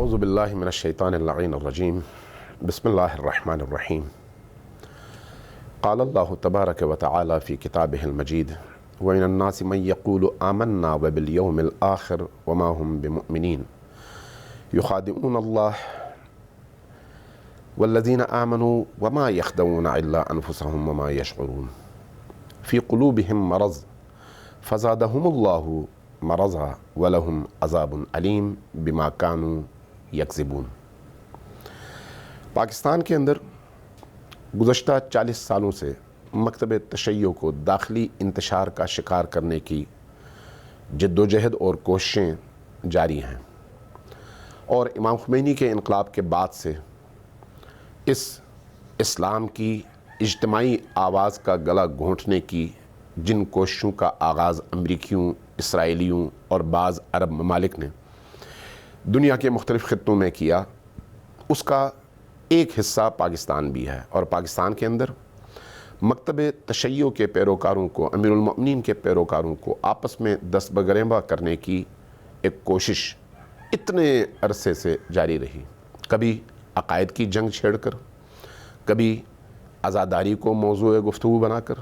اعوذ باللہ من الشیطان اللعین الرجیم بسم اللہ الرحمن الرحیم قال اللہ تبارک و تعالی فی کتابہ المجید وَمِنَ النَّاسِ مَن يَقُولُ آمَنَّا وَبِالْيَوْمِ الْآخِرِ وَمَا هُمْ بِمُؤْمِنِينَ يُخَادِعُونَ اللَّهَ وَالَّذِينَ آمَنُوا وَمَا يَخْدَعُونَ إِلَّا أَنفُسَهُمْ وَمَا يَشْعُرُونَ فِي قُلُوبِهِم مَرَضٌ فَزَادَهُمُ اللَّهُ مرضا وَلَهُمْ عذاب علیم بما كانوا یکذبون۔ پاکستان کے اندر گزشتہ 40 سالوں سے مکتب تشیع کو داخلی انتشار کا شکار کرنے کی جد و جہد اور کوششیں جاری ہیں، اور امام خمینی کے انقلاب کے بعد سے اس اسلام کی اجتماعی آواز کا گلا گھونٹنے کی جن کوششوں کا آغاز امریکیوں، اسرائیلیوں اور بعض عرب ممالک نے دنیا کے مختلف خطوں میں کیا، اس کا ایک حصہ پاکستان بھی ہے۔ اور پاکستان کے اندر مکتب تشیع کے پیروکاروں کو، امیر المؤمنین کے پیروکاروں کو آپس میں دست بگریباں کرنے کی ایک کوشش اتنے عرصے سے جاری رہی، کبھی عقائد کی جنگ چھیڑ کر، کبھی عزاداری کو موضوع گفتگو بنا کر،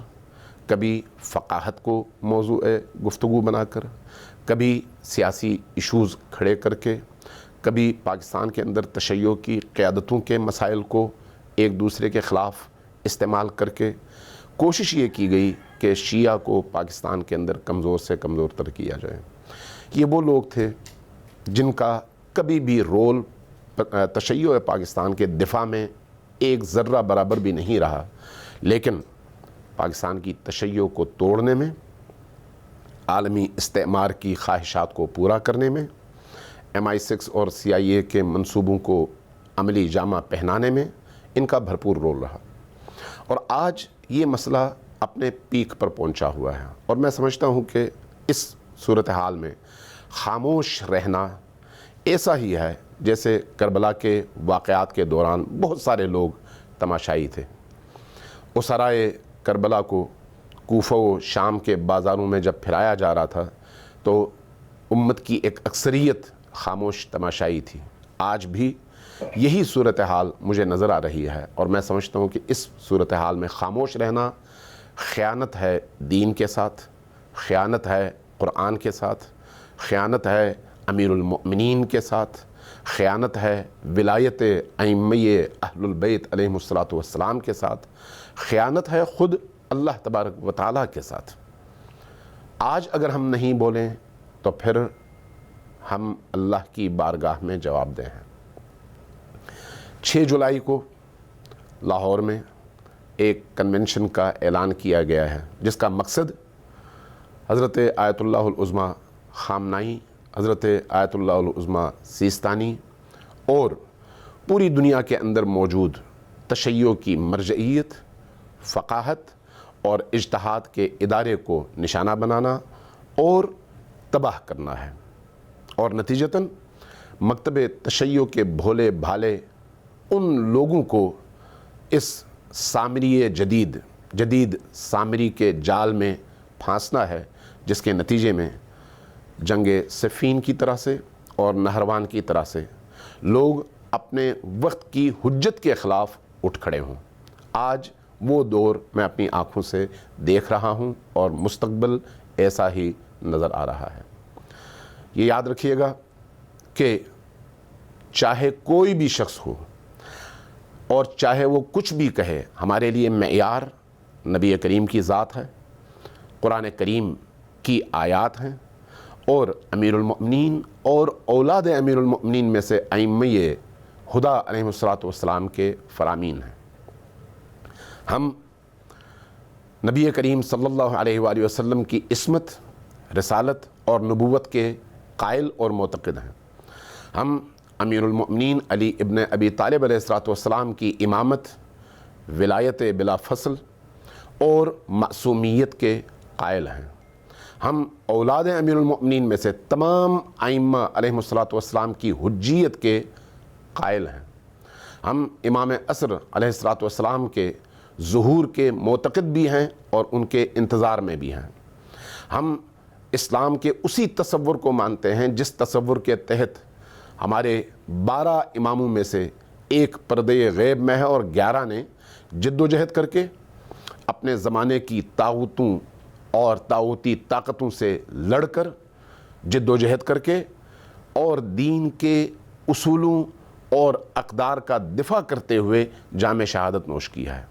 کبھی فقاہت کو موضوع گفتگو بنا کر، کبھی سیاسی ایشوز کھڑے کر کے، کبھی پاکستان کے اندر تشیع کی قیادتوں کے مسائل کو ایک دوسرے کے خلاف استعمال کر کے کوشش یہ کی گئی کہ شیعہ کو پاکستان کے اندر کمزور سے کمزور تر کیا جائے۔ یہ وہ لوگ تھے جن کا کبھی بھی رول تشیع پاکستان کے دفاع میں ایک ذرہ برابر بھی نہیں رہا، لیکن پاکستان کی تشیع کو توڑنے میں، عالمی استعمار کی خواہشات کو پورا کرنے میں، MI6 اور CIA کے منصوبوں کو عملی جامہ پہنانے میں ان کا بھرپور رول رہا۔ اور آج یہ مسئلہ اپنے پیک پر پہنچا ہوا ہے، اور میں سمجھتا ہوں کہ اس صورتحال میں خاموش رہنا ایسا ہی ہے جیسے کربلا کے واقعات کے دوران بہت سارے لوگ تماشائی تھے۔ اسرائے کربلا کو کوفہ و شام کے بازاروں میں جب پھرایا جا رہا تھا تو امت کی ایک اکثریت خاموش تماشائی تھی۔ آج بھی یہی صورتحال مجھے نظر آ رہی ہے، اور میں سمجھتا ہوں کہ اس صورتحال میں خاموش رہنا خیانت ہے دین کے ساتھ، خیانت ہے قرآن کے ساتھ، خیانت ہے امیر المؤمنین کے ساتھ، خیانت ہے ولایت ائمہ اہل البیت علیہم السلام کے ساتھ، خیانت ہے خود اللہ تبارک و تعالیٰ کے ساتھ۔ آج اگر ہم نہیں بولیں تو پھر ہم اللہ کی بارگاہ میں جواب دہ ہیں۔ 6 جولائی کو لاہور میں ایک کنونشن کا اعلان کیا گیا ہے، جس کا مقصد حضرت آیت اللہ العظمیٰ خامنائی، حضرت آیت اللہ العظمیٰ سیستانی اور پوری دنیا کے اندر موجود تشیع کی مرجعیت، فقاہت اور اجتہاد کے ادارے کو نشانہ بنانا اور تباہ کرنا ہے، اور نتیجتاً مکتب تشیع کے بھولے بھالے ان لوگوں کو اس سامری جدید سامری کے جال میں پھانسنا ہے، جس کے نتیجے میں جنگ صفین کی طرح سے اور نہروان کی طرح سے لوگ اپنے وقت کی حجت کے خلاف اٹھ کھڑے ہوں۔ آج وہ دور میں اپنی آنکھوں سے دیکھ رہا ہوں، اور مستقبل ایسا ہی نظر آ رہا ہے۔ یہ یاد رکھیے گا کہ چاہے کوئی بھی شخص ہو اور چاہے وہ کچھ بھی کہے، ہمارے لیے معیار نبی کریم کی ذات ہے، قرآن کریم کی آیات ہیں، اور امیر المؤمنین اور اولاد امیر المؤمنین میں سے ائمہ ہدیٰ علیہم السلام کے فرامین ہیں۔ ہم نبی کریم صلی اللہ علیہ وآلہ وسلم کی عصمت، رسالت اور نبوت کے قائل اور معتقد ہیں۔ ہم امیر المؤمنین علی ابن ابی طالب علیہ السلام کی امامت، ولایت بلا فصل اور معصومیت کے قائل ہیں۔ ہم اولاد امیر المؤمنین میں سے تمام ائمہ علیہم السلام کی حجیت کے قائل ہیں۔ ہم امام عصر علیہ السلام کے ظہور کے معتقد بھی ہیں اور ان کے انتظار میں بھی ہیں۔ ہم اسلام کے اسی تصور کو مانتے ہیں جس تصور کے تحت ہمارے 12 اماموں میں سے ایک پردے غیب میں ہے اور 11 نے جد و جہد کر کے اپنے زمانے کی طاغوتوں اور طاغوتی طاقتوں سے لڑ کر جد و جہد کر کے اور دین کے اصولوں اور اقدار کا دفاع کرتے ہوئے جام شہادت نوش کیا ہے۔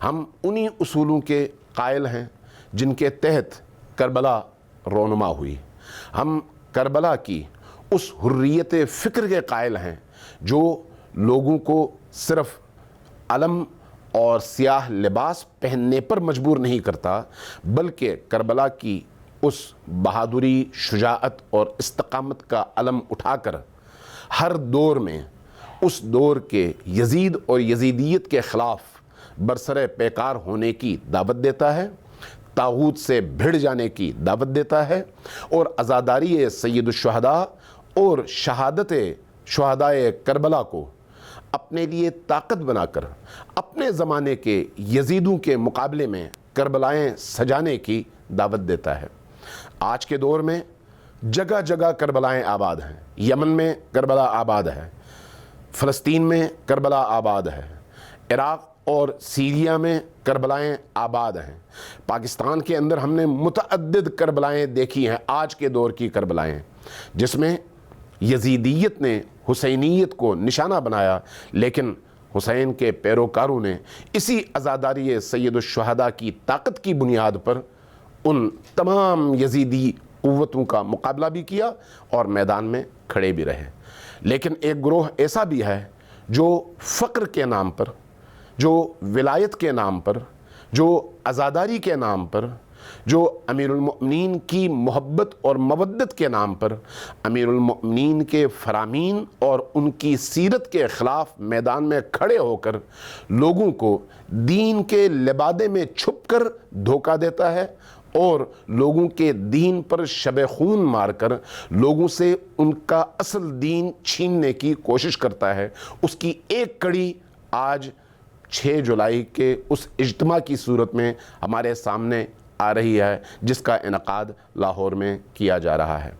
ہم انہی اصولوں کے قائل ہیں جن کے تحت کربلا رونما ہوئی۔ ہم کربلا کی اس حریت فکر کے قائل ہیں جو لوگوں کو صرف علم اور سیاہ لباس پہننے پر مجبور نہیں کرتا، بلکہ کربلا کی اس بہادری، شجاعت اور استقامت کا علم اٹھا کر ہر دور میں اس دور کے یزید اور یزیدیت کے خلاف برسر پیکار ہونے کی دعوت دیتا ہے، طاغوت سے بھڑ جانے کی دعوت دیتا ہے، اور عزاداری سید الشہداء اور شہادت شہدائے کربلا کو اپنے لیے طاقت بنا کر اپنے زمانے کے یزیدوں کے مقابلے میں کربلائیں سجانے کی دعوت دیتا ہے۔ آج کے دور میں جگہ جگہ کربلائیں آباد ہیں۔ یمن میں کربلا آباد ہے، فلسطین میں کربلا آباد ہے، عراق اور سیریا میں کربلائیں آباد ہیں۔ پاکستان کے اندر ہم نے متعدد کربلائیں دیکھی ہیں، آج کے دور کی کربلائیں، جس میں یزیدیت نے حسینیت کو نشانہ بنایا، لیکن حسین کے پیروکاروں نے اسی عزاداری سید الشہداء کی طاقت کی بنیاد پر ان تمام یزیدی قوتوں کا مقابلہ بھی کیا اور میدان میں کھڑے بھی رہے۔ لیکن ایک گروہ ایسا بھی ہے جو فقر کے نام پر، جو ولایت کے نام پر، جو عزاداری کے نام پر، جو امیر المؤمنین کی محبت اور مودت کے نام پر امیر المؤمنین کے فرامین اور ان کی سیرت کے خلاف میدان میں کھڑے ہو کر لوگوں کو دین کے لبادے میں چھپ کر دھوکہ دیتا ہے اور لوگوں کے دین پر شب خون مار کر لوگوں سے ان کا اصل دین چھیننے کی کوشش کرتا ہے۔ اس کی ایک کڑی آج 6 جولائی کے اس اجتماع کی صورت میں ہمارے سامنے آ رہی ہے، جس کا انعقاد لاہور میں کیا جا رہا ہے،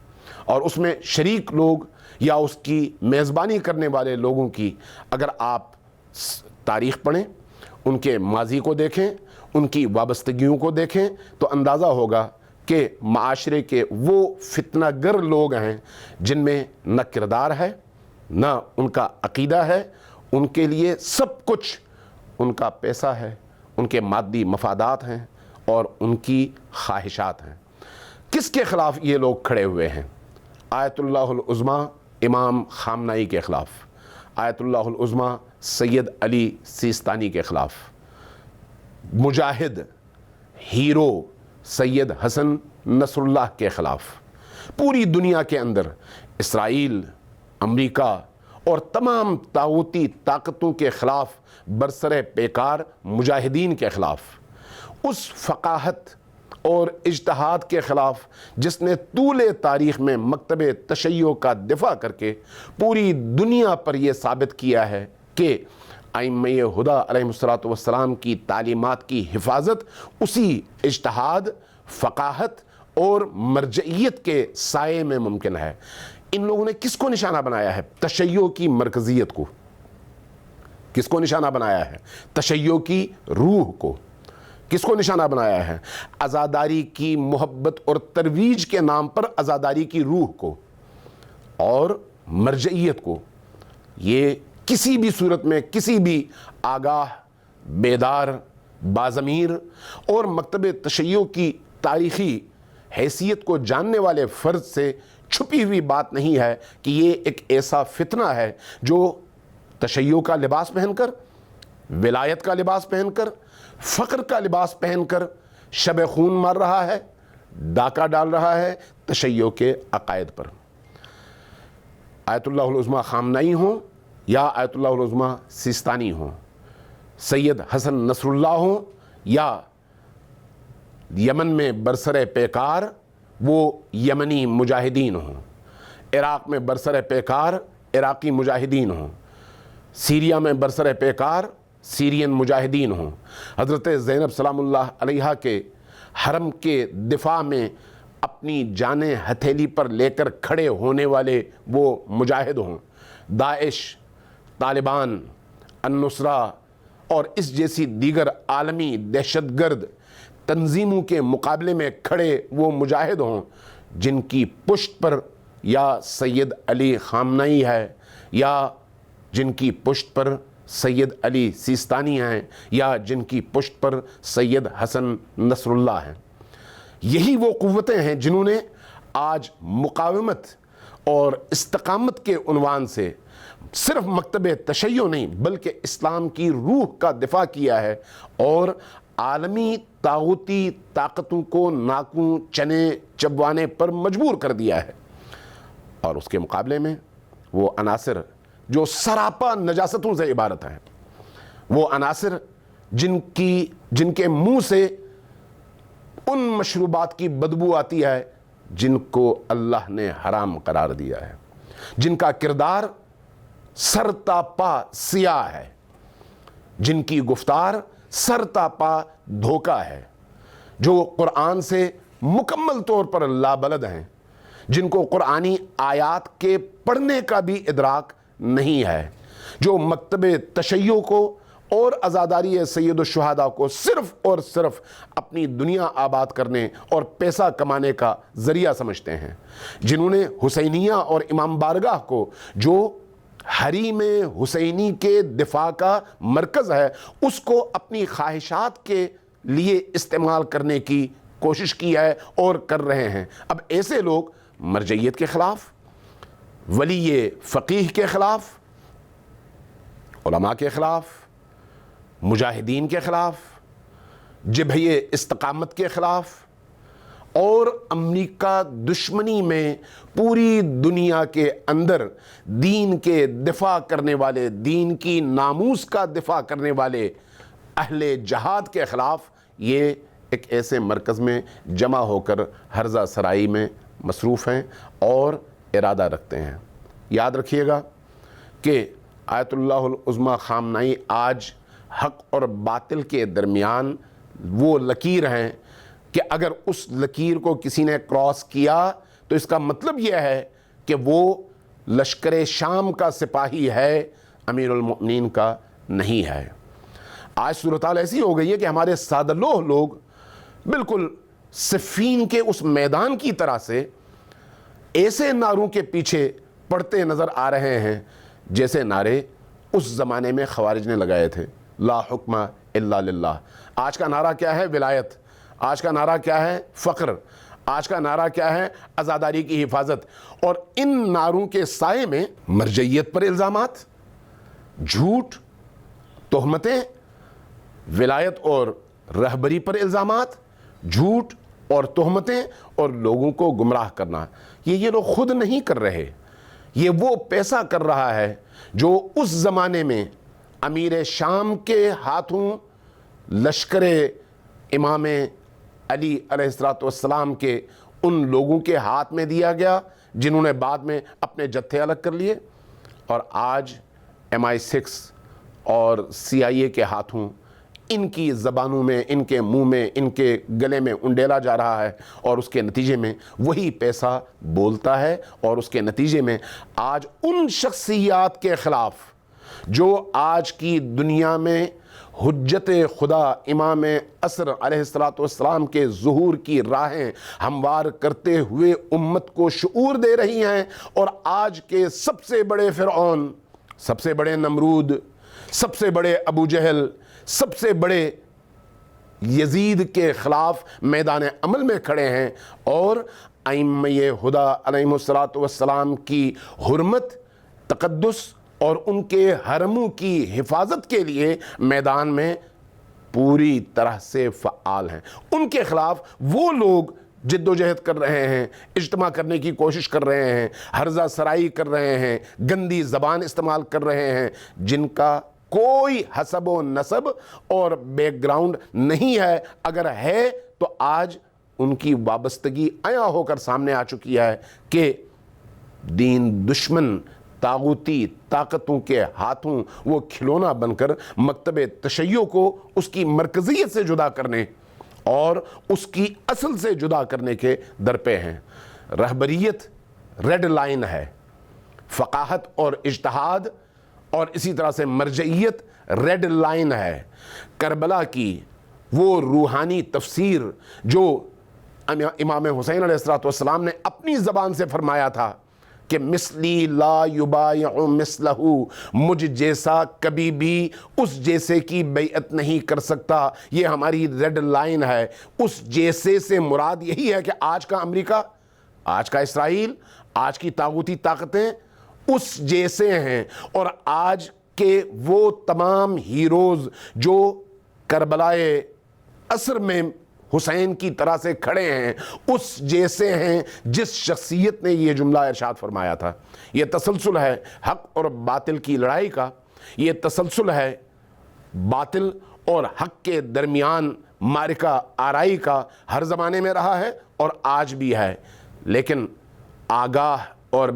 اور اس میں شریک لوگ یا اس کی میزبانی کرنے والے لوگوں کی اگر آپ تاریخ پڑھیں، ان کے ماضی کو دیکھیں، ان کی وابستگیوں کو دیکھیں، تو اندازہ ہوگا کہ معاشرے کے وہ فتنہ گر لوگ ہیں جن میں نہ کردار ہے، نہ ان کا عقیدہ ہے، ان کے لیے سب کچھ ان کا پیسہ ہے، ان کے مادی مفادات ہیں اور ان کی خواہشات ہیں۔ کس کے خلاف یہ لوگ کھڑے ہوئے ہیں؟ آیت اللہ العظمیٰ امام خامنائی کے خلاف، آیت اللہ العظمیٰ سید علی سیستانی کے خلاف، مجاہد ہیرو سید حسن نصر اللہ کے خلاف، پوری دنیا کے اندر اسرائیل، امریکہ اور تمام طاغوتی طاقتوں کے خلاف برسر پیکار مجاہدین کے خلاف، اس فقاہت اور اجتہاد کے خلاف جس نے طول تاریخ میں مکتب تشیع کا دفاع کر کے پوری دنیا پر یہ ثابت کیا ہے کہ ائمہ ہدیٰ علیہ السلام کی تعلیمات کی حفاظت اسی اجتہاد، فقاہت اور مرجعیت کے سائے میں ممکن ہے۔ ان لوگوں نے کس کو نشانہ بنایا ہے؟ تشیع کی مرکزیت کو۔ کس کو نشانہ بنایا ہے؟ تشیع کی روح کو۔ کس کو نشانہ بنایا ہے؟ عزاداری کی محبت اور ترویج کے نام پر عزاداری کی روح کو اور مرجعیت کو۔ یہ کسی بھی صورت میں کسی بھی آگاہ، بیدار، باضمیر اور مکتب تشیع کی تاریخی حیثیت کو جاننے والے فرد سے چھپی ہوئی بات نہیں ہے کہ یہ ایک ایسا فتنہ ہے جو تشیع کا لباس پہن کر، ولایت کا لباس پہن کر، فقر کا لباس پہن کر شب خون مار رہا ہے، ڈاکہ ڈال رہا ہے تشیع کے عقائد پر۔ آیت اللہ العظمیٰ خامنائی ہوں یا آیت اللہ العظمیٰ سیستانی ہوں، سید حسن نصر اللہ ہوں یا یمن میں برسر پیکار وہ یمنی مجاہدین ہوں، عراق میں برسر پیکار عراقی مجاہدین ہوں، سیریا میں برسر پیکار سیرین مجاہدین ہوں، حضرت زینب سلام اللہ علیہا کے حرم کے دفاع میں اپنی جانیں ہتھیلی پر لے کر کھڑے ہونے والے وہ مجاہد ہوں، داعش، طالبان، النصرہ اور اس جیسی دیگر عالمی دہشت گرد تنظیموں کے مقابلے میں کھڑے وہ مجاہد ہوں جن کی پشت پر یا سید علی خامنئی ہے، یا جن کی پشت پر سید علی سیستانی ہیں، یا جن کی پشت پر سید حسن نصر اللہ ہیں۔ یہی وہ قوتیں ہیں جنہوں نے آج مقاومت اور استقامت کے عنوان سے صرف مکتب تشیع نہیں بلکہ اسلام کی روح کا دفاع کیا ہے، اور عالمی طاغوتی طاقتوں کو ناکوں چنے چبوانے پر مجبور کر دیا ہے۔ اور اس کے مقابلے میں وہ عناصر جو سراپا نجاستوں سے عبارت ہیں، وہ عناصر جن کے منہ سے ان مشروبات کی بدبو آتی ہے جن کو اللہ نے حرام قرار دیا ہے، جن کا کردار سرتاپا سیاہ ہے، جن کی گفتار سرتاپا دھوکہ ہے، جو قرآن سے مکمل طور پر لابلد ہیں، جن کو قرآنی آیات کے پڑھنے کا بھی ادراک نہیں ہے، جو مکتب تشیع کو اور عزاداری سید الشہداء کو صرف اور صرف اپنی دنیا آباد کرنے اور پیسہ کمانے کا ذریعہ سمجھتے ہیں، جنہوں نے حسینیہ اور امام بارگاہ کو جو حریم حسینی کے دفاع کا مرکز ہے اس کو اپنی خواہشات کے لیے استعمال کرنے کی کوشش کی ہے اور کر رہے ہیں۔ اب ایسے لوگ مرجعیت کے خلاف، ولی فقیہ کے خلاف، علماء کے خلاف، مجاہدین کے خلاف، جبہہ استقامت کے خلاف اور امریکہ دشمنی میں پوری دنیا کے اندر دین کے دفاع کرنے والے، دین کی ناموس کا دفاع کرنے والے اہل جہاد کے خلاف یہ ایک ایسے مرکز میں جمع ہو کر ہرزہ سرائی میں مصروف ہیں اور ارادہ رکھتے ہیں۔ یاد رکھیے گا کہ آیت اللہ العظمیٰ خامنئی آج حق اور باطل کے درمیان وہ لکیر ہیں کہ اگر اس لکیر کو کسی نے کراس کیا تو اس کا مطلب یہ ہے کہ وہ لشکر شام کا سپاہی ہے، امیر المؤمنین کا نہیں ہے۔ آج صورتحال ایسی ہو گئی ہے کہ ہمارے سادہ لوہ لوگ بالکل صفین کے اس میدان کی طرح سے ایسے نعروں کے پیچھے پڑتے نظر آ رہے ہیں جیسے نعرے اس زمانے میں خوارج نے لگائے تھے، لا حکم الا للہ۔ آج کا نعرہ کیا ہے؟ ولایت۔ آج کا نعرہ کیا ہے؟ فقر۔ آج کا نعرہ کیا ہے؟ عزاداری کی حفاظت۔ اور ان نعروں کے سائے میں مرجعیت پر الزامات، جھوٹ، تہمتیں، ولایت اور رہبری پر الزامات، جھوٹ اور تہمتیں اور لوگوں کو گمراہ کرنا، یہ لوگ خود نہیں کر رہے، یہ وہ پیسہ کر رہا ہے جو اس زمانے میں امیر شام کے ہاتھوں لشکر امام علی علیہ السلام کے ان لوگوں کے ہاتھ میں دیا گیا جنہوں نے بعد میں اپنے جتھے الگ کر لیے، اور آج MI6 اور CIA کے ہاتھوں ان کی زبانوں میں، ان کے منہ میں، ان کے گلے میں انڈیلا جا رہا ہے، اور اس کے نتیجے میں وہی پیسہ بولتا ہے، اور اس کے نتیجے میں آج ان شخصیات کے خلاف جو آج کی دنیا میں حجت خدا امام عصر علیہ السلام کے ظہور کی راہیں ہموار کرتے ہوئے امت کو شعور دے رہی ہیں، اور آج کے سب سے بڑے فرعون، سب سے بڑے نمرود، سب سے بڑے ابو جہل، سب سے بڑے یزید کے خلاف میدان عمل میں کھڑے ہیں، اور ائمہ ہدی علیہم السلام کی حرمت، تقدس اور ان کے حرموں کی حفاظت کے لیے میدان میں پوری طرح سے فعال ہیں۔ ان کے خلاف وہ لوگ جد و جہد کر رہے ہیں، اجتماع کرنے کی کوشش کر رہے ہیں، ہرزہ سرائی کر رہے ہیں، گندی زبان استعمال کر رہے ہیں، جن کا کوئی حسب و نسب اور بیک گراؤنڈ نہیں ہے، اگر ہے تو آج ان کی وابستگی عیاں ہو کر سامنے آ چکی ہے کہ دین دشمن طاغوتی طاقتوں کے ہاتھوں وہ کھلونا بن کر مکتب تشیع کو اس کی مرکزیت سے جدا کرنے اور اس کی اصل سے جدا کرنے کے در پہ ہیں۔ رہبریت ریڈ لائن ہے، فقاہت اور اجتہاد اور اسی طرح سے مرجعیت ریڈ لائن ہے۔ کربلا کی وہ روحانی تفسیر جو امام حسین علیہ السلام نے اپنی زبان سے فرمایا تھا کہ مثلی لا یبایع مثلہ، مجھ جیسا کبھی بھی اس جیسے کی بیعت نہیں کر سکتا، یہ ہماری ریڈ لائن ہے۔ اس جیسے سے مراد یہی ہے کہ آج کا امریکہ، آج کا اسرائیل، آج کی طاغوتی طاقتیں اس جیسے ہیں، اور آج کے وہ تمام ہیروز جو کربلائے عصر میں حسین کی طرح سے کھڑے ہیں، اس جیسے ہیں جس شخصیت نے یہ جملہ ارشاد فرمایا تھا۔ یہ تسلسل ہے حق اور باطل کی لڑائی کا، یہ تسلسل ہے باطل اور حق کے درمیان معرکہ آرائی کا، ہر زمانے میں رہا ہے اور آج بھی ہے۔ لیکن آگاہ اور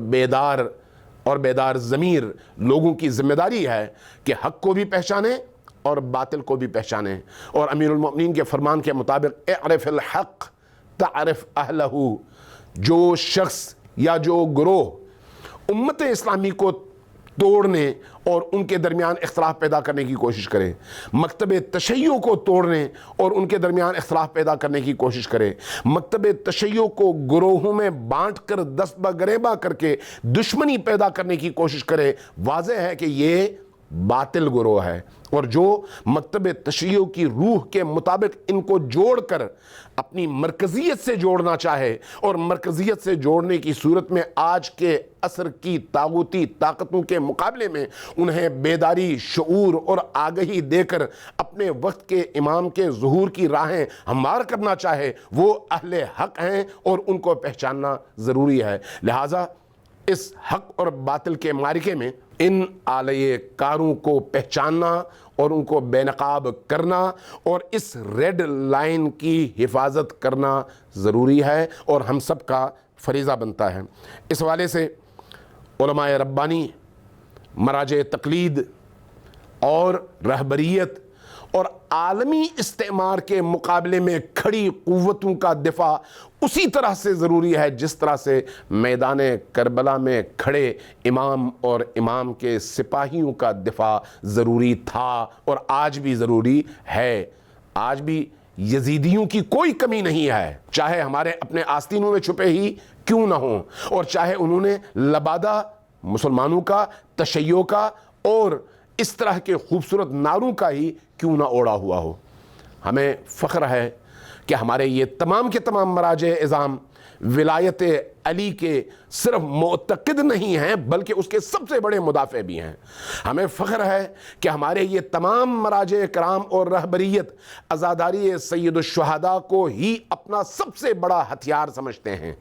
بیدار ضمیر لوگوں کی ذمہ داری ہے کہ حق کو بھی پہچانیں اور باطل کو بھی پہچانیں، اور امیر المؤمنین کے فرمان کے مطابق اعرف الحق تعرف اہلہ، جو شخص یا جو گروہ امت اسلامی کو توڑنے اور ان کے درمیان اختلاف پیدا کرنے کی کوشش کرے، مکتب تشیع کو توڑنے اور ان کے درمیان اختلاف پیدا کرنے کی کوشش کرے، مکتب تشیع کو گروہوں میں بانٹ کر دست بگریباں کر کے دشمنی پیدا کرنے کی کوشش کرے، واضح ہے کہ یہ باطل گروہ ہے۔ اور جو مکتب تشیع کی روح کے مطابق ان کو جوڑ کر اپنی مرکزیت سے جوڑنا چاہے، اور مرکزیت سے جوڑنے کی صورت میں آج کے عصر کی طاغوتی طاقتوں کے مقابلے میں انہیں بیداری، شعور اور آگہی دے کر اپنے وقت کے امام کے ظہور کی راہیں ہموار کرنا چاہے، وہ اہل حق ہیں اور ان کو پہچاننا ضروری ہے۔ لہٰذا اس حق اور باطل کے معرکے میں ان آلیہ کاروں کو پہچاننا اور ان کو بے نقاب کرنا اور اس ریڈ لائن کی حفاظت کرنا ضروری ہے، اور ہم سب کا فریضہ بنتا ہے۔ اس حوالے سے علماء ربانی، مراجع تقلید اور رہبریت اور عالمی استعمار کے مقابلے میں کھڑی قوتوں کا دفاع اسی طرح سے ضروری ہے جس طرح سے میدان کربلا میں کھڑے امام اور امام کے سپاہیوں کا دفاع ضروری تھا اور آج بھی ضروری ہے۔ آج بھی یزیدیوں کی کوئی کمی نہیں ہے، چاہے ہمارے اپنے آستینوں میں چھپے ہی کیوں نہ ہوں، اور چاہے انہوں نے لبادہ مسلمانوں کا، تشیع کا اور اس طرح کے خوبصورت نعروں کا ہی کیوں نہ اوڑا ہوا ہو۔ ہمیں فخر ہے کہ ہمارے یہ تمام کے تمام مراجع اعظام ولایت علی کے صرف معتقد نہیں ہیں بلکہ اس کے سب سے بڑے مدافع بھی ہیں۔ ہمیں فخر ہے کہ ہمارے یہ تمام مراجع کرام اور رہبریت عزاداری سید الشہداء کو ہی اپنا سب سے بڑا ہتھیار سمجھتے ہیں۔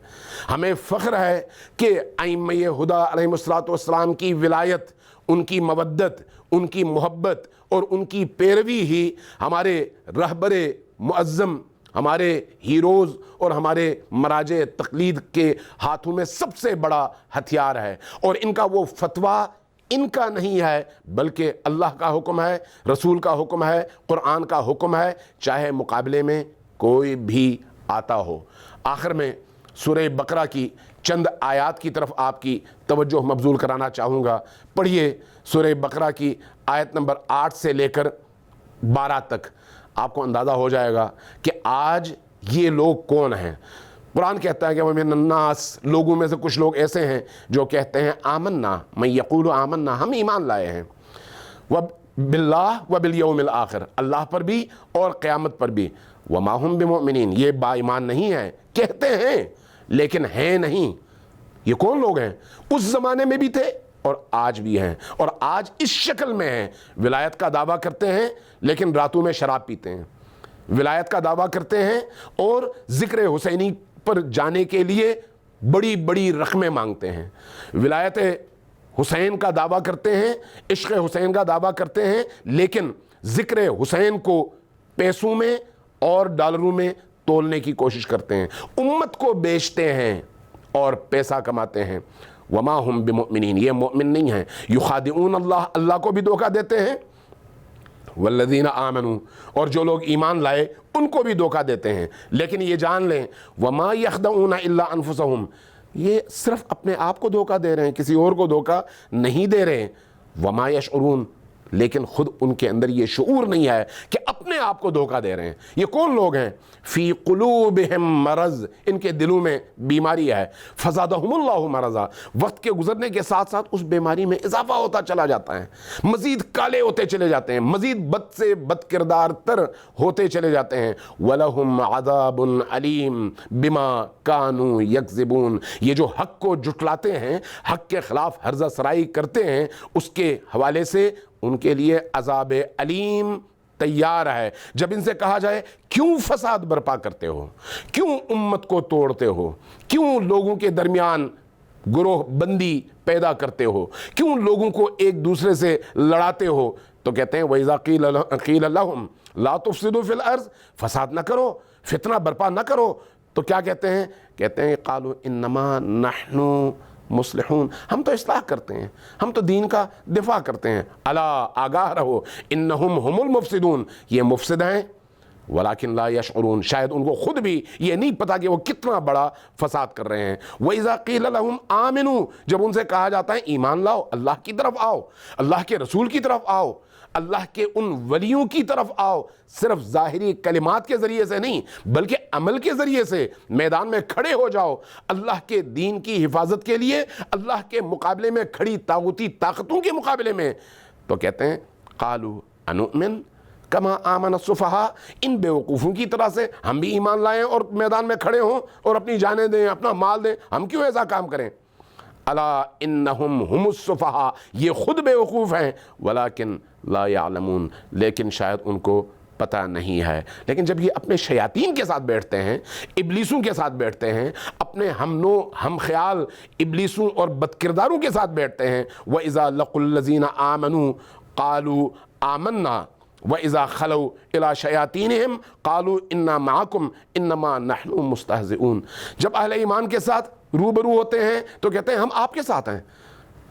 ہمیں فخر ہے کہ ائمہ ہدیٰ علیہ السلام کی ولایت، ان کی مودت، ان کی محبت اور ان کی پیروی ہی ہمارے رہبر معظم، ہمارے ہیروز اور ہمارے مراجع تقلید کے ہاتھوں میں سب سے بڑا ہتھیار ہے، اور ان کا وہ فتویٰ ان کا نہیں ہے بلکہ اللہ کا حکم ہے، رسول کا حکم ہے، قرآن کا حکم ہے، چاہے مقابلے میں کوئی بھی آتا ہو۔ آخر میں سورہ بقرہ کی چند آیات کی طرف آپ کی توجہ مبذول کرانا چاہوں گا۔ پڑھیے سورہ بقرہ کی آیت نمبر 8 سے لے کر 12 تک، آپ کو اندازہ ہو جائے گا کہ آج یہ لوگ کون ہیں۔ قرآن کہتا ہے کہ وَمِنَ النَّاسِ، لوگوں میں سے کچھ لوگ ایسے ہیں جو کہتے ہیں آمنا، من یقول آمنا، ہم ایمان لائے ہیں، بِاللَّهِ وَبِالْيَوْمِ الْآخِرِ، اللہ پر بھی اور قیامت پر بھی، وَمَا هُمْ بِمُؤْمِنِينَ، یہ با ایمان نہیں ہیں، کہتے ہیں لیکن ہیں نہیں۔ یہ کون لوگ ہیں؟ اس زمانے میں بھی تھے اور آج بھی ہیں، اور آج اس شکل میں ہیں۔ ولایت کا دعویٰ کرتے ہیں لیکن راتوں میں شراب پیتے ہیں، ولایت کا دعویٰ کرتے ہیں اور ذکر حسینی پر جانے کے لیے بڑی بڑی رقمیں مانگتے ہیں، ولایت حسین کا دعویٰ کرتے ہیں، عشق حسین کا دعویٰ کرتے ہیں، لیکن ذکر حسین کو پیسوں میں اور ڈالروں میں تولنے کی کوشش کرتے ہیں، امت کو بیچتے ہیں اور پیسہ کماتے ہیں۔ وما ہم بمؤمنین، یہ مومن نہیں ہیں۔ یخادعون اللہ، اللہ کو بھی دھوکہ دیتے ہیں، والذین آمنوا، اور جو لوگ ایمان لائے ان کو بھی دھوکہ دیتے ہیں۔ لیکن یہ جان لیں وما یخدعون الا انفسہم، یہ صرف اپنے آپ کو دھوکہ دے رہے ہیں، کسی اور کو دھوکہ نہیں دے رہے ہیں. وما یشعرون، لیکن خود ان کے اندر یہ شعور نہیں ہے کہ اپنے آپ کو دھوکہ دے رہے ہیں. یہ کون لوگ ہیں؟ فی قلوبہم مرض، ان کے دلوں میں بیماری ہے. فزادہم اللہ مرضا، وقت کے گزرنے کے ساتھ ساتھ اس بیماری میں اضافہ ہوتا چلا جاتا ہے، مزید کالے ہوتے چلے جاتے ہیں، مزید بد سے بد کردار تر ہوتے چلے جاتے ہیں. وَلَهُمْ عَذَابٌ عَلِيمٌ بِمَا كَانُوا يَكْذِبُونَ، یہ جو حق کو جھٹلاتے ہیں، حق کے خلاف ہرزہ سرائی کرتے ہیں، اس کے حوالے سے ان کے لیے عذاب علیم تیار ہے. جب ان سے کہا جائے کیوں فساد برپا کرتے ہو، کیوں امت کو توڑتے ہو، کیوں لوگوں کے درمیان گروہ بندی پیدا کرتے ہو، کیوں لوگوں کو ایک دوسرے سے لڑاتے ہو، تو کہتے ہیں وَإِذَا قِيلَ لَهُمْ لَا تُفْسِدُوا فِي الْأَرْضِ، فساد نہ کرو، فتنہ برپا نہ کرو، تو کیا کہتے ہیں؟ کہتے ہیں قَالُوا إِنَّمَا نَحْنُ مصلحون، ہم تو اصلاح کرتے ہیں، ہم تو دین کا دفاع کرتے ہیں. الا، آگاہ رہو، انہم ہم المفسدون، یہ مفسد ہیں، ولیکن لا یشعرون، شاید ان کو خود بھی یہ نہیں پتا کہ وہ کتنا بڑا فساد کر رہے ہیں. وَإِذَا قِيلَ لَهُمْ آمِنُوا، جب ان سے کہا جاتا ہے ایمان لاؤ، اللہ کی طرف آؤ، اللہ کے رسول کی طرف آؤ، اللہ کے ان ولیوں کی طرف آؤ، صرف ظاہری کلمات کے ذریعے سے نہیں بلکہ عمل کے ذریعے سے میدان میں کھڑے ہو جاؤ اللہ کے دین کی حفاظت کے لیے، اللہ کے مقابلے میں کھڑی طاغوتی طاقتوں کے مقابلے میں، تو کہتے ہیں قالوا انؤمن کما آمن السفہاء، ان بیوقوفوں کی طرح سے ہم بھی ایمان لائیں اور میدان میں کھڑے ہوں اور اپنی جانیں دیں، اپنا مال دیں، ہم کیوں ایسا کام کریں؟ الا انہم ہم السفہاء، یہ خود بیوقوف ہیں، ولیکن لا یعلمون، لیکن شاید ان کو پتہ نہیں ہے. لیکن جب یہ اپنے شیاطین کے ساتھ بیٹھتے ہیں، ابلیسوں کے ساتھ بیٹھتے ہیں، اپنے ہم خیال ابلیسوں اور بدکرداروں کے ساتھ بیٹھتے ہیں، وَإِذَا لَقُوا الَّذِينَ آمَنُوا قَالُوا آمَنَّا وَإِذَا خَلَوْا إِلَىٰ شَيَاطِينِهِمْ قَالُوا إِنَّا مَعَكُمْ إِنَّمَا نَحْنُ مُسْتَهْزِئُونَ، جب اہل ایمان کے ساتھ روبرو ہوتے ہیں تو کہتے ہیں ہم آپ کے ساتھ ہیں،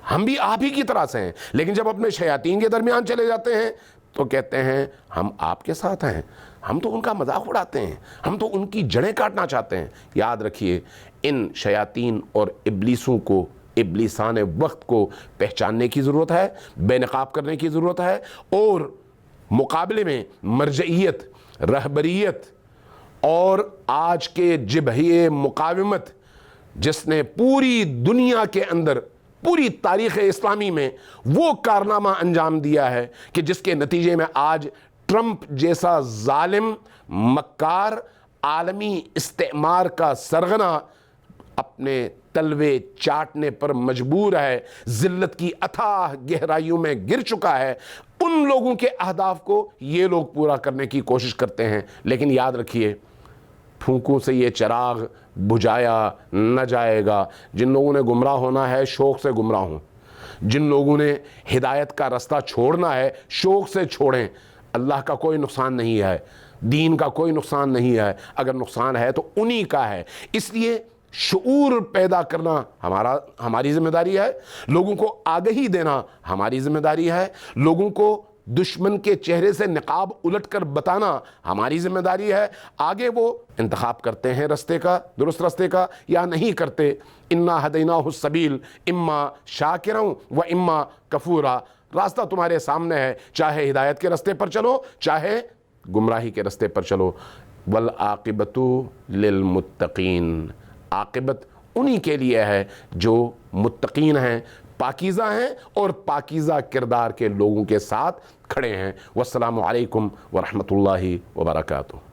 ہم بھی آپ ہی کی طرح سے ہیں. لیکن جب اپنے شیاطین کے درمیان چلے جاتے ہیں تو کہتے ہیں ہم آپ کے ساتھ ہیں، ہم تو ان کا مذاق اڑاتے ہیں، ہم تو ان کی جڑیں کاٹنا چاہتے ہیں. یاد رکھیے ان شیاطین اور ابلیسوں کو، ابلیسان وقت کو پہچاننے کی ضرورت ہے، بے نقاب کرنے کی ضرورت ہے، اور مقابلے میں مرجعیت، رہبریت اور آج کے جبہے مقاومت جس نے پوری دنیا کے اندر، پوری تاریخ اسلامی میں وہ کارنامہ انجام دیا ہے کہ جس کے نتیجے میں آج ٹرمپ جیسا ظالم مکار عالمی استعمار کا سرغنہ اپنے تلوے چاٹنے پر مجبور ہے، ذلت کی اتھاہ گہرائیوں میں گر چکا ہے. ان لوگوں کے اہداف کو یہ لوگ پورا کرنے کی کوشش کرتے ہیں. لیکن یاد رکھیے پھونکوں سے یہ چراغ بجھایا نہ جائے گا. جن لوگوں نے گمراہ ہونا ہے شوق سے گمراہ ہوں، جن لوگوں نے ہدایت کا رستہ چھوڑنا ہے شوق سے چھوڑیں. اللہ کا کوئی نقصان نہیں ہے، دین کا کوئی نقصان نہیں ہے، اگر نقصان ہے تو انہی کا ہے. اس لیے شعور پیدا کرنا ہماری ذمہ داری ہے، لوگوں کو آگہی دینا ہماری ذمہ داری ہے، لوگوں کو دشمن کے چہرے سے نقاب الٹ کر بتانا ہماری ذمہ داری ہے. آگے وہ انتخاب کرتے ہیں رستے کا، درست رستے کا، یا نہیں کرتے. انا ہدیناہ السبیل اما شاکرا و اما کفورا، راستہ تمہارے سامنے ہے، چاہے ہدایت کے رستے پر چلو چاہے گمراہی کے رستے پر چلو. والعاقبۃ للمتقین، عاقبت انہی کے لیے ہے جو متقین ہیں، پاکیزہ ہیں اور پاکیزہ کردار کے لوگوں کے ساتھ کھڑے ہیں. والسلام علیکم ورحمۃ اللہ وبرکاتہ.